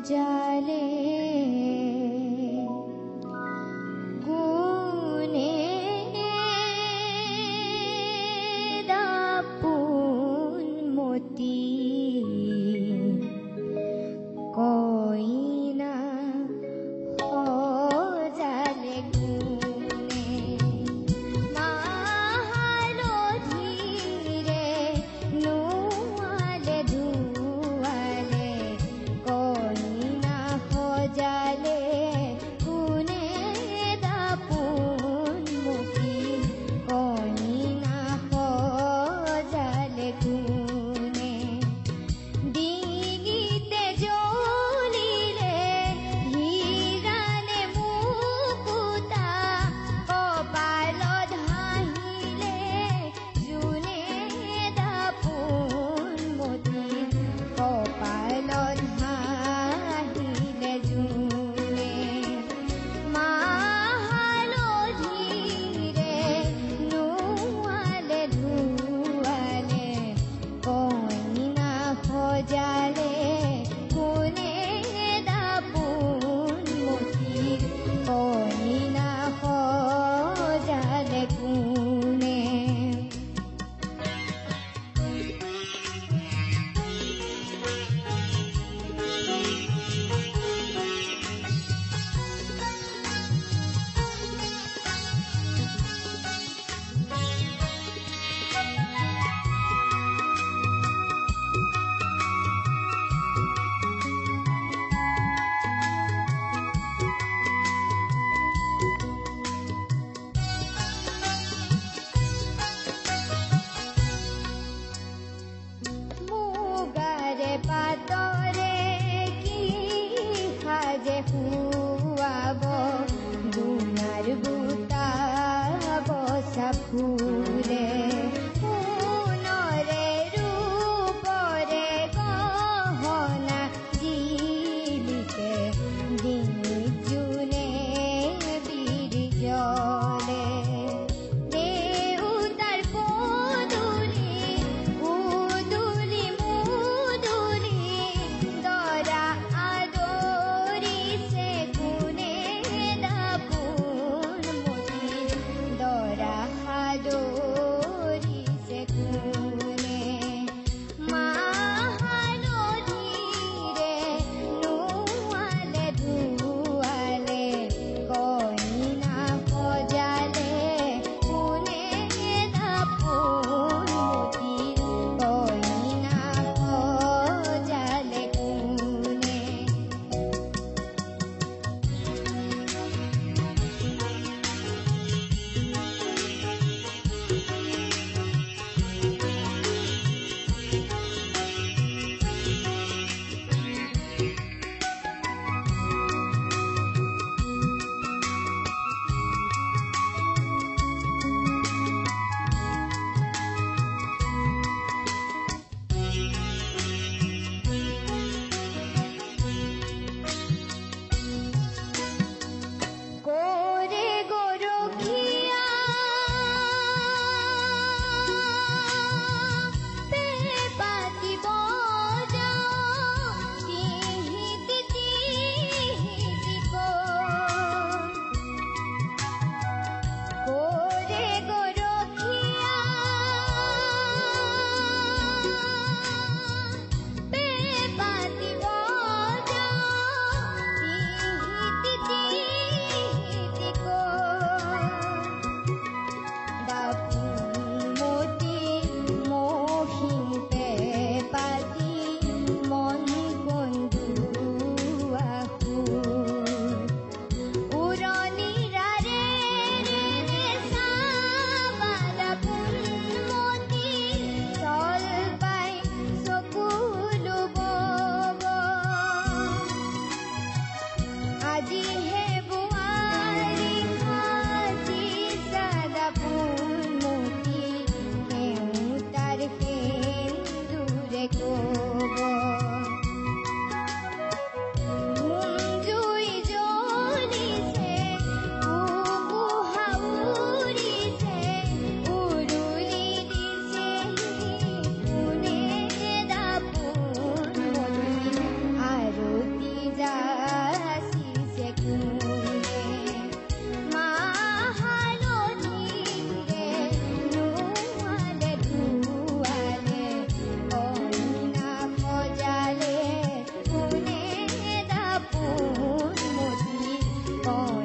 সজালে কোনে দাপোন মতি কইনা সজালে কোনে মাহালধিৰে নোৱালে ধুৱালে কইনা সজালে কোনে দাপোন মতি কইনা সজালে কোনে ডিঙিতে জ্বলিলে হীৰানে মুকুতা কপালত হাঁহিলে জোনে দাপোন মতি কপালত হাঁহিলে জোনে মাহালধিৰে নোৱালে ধুৱালে কইনা সজালে কোনে দাপোন মতি কইনা সজালে কোনে মুগাৰে পাতৰে কি সাজে শুৱাব গুণাৰ বুটা বছা ফুলে সোণৰে ৰূপৰে গহনা জিলিকে ডিঙিত জোনে বিৰি জ্বলে দেউতাৰ পদূলি উদুলি মুদুলি দৰা আদৰিছে কোনে মন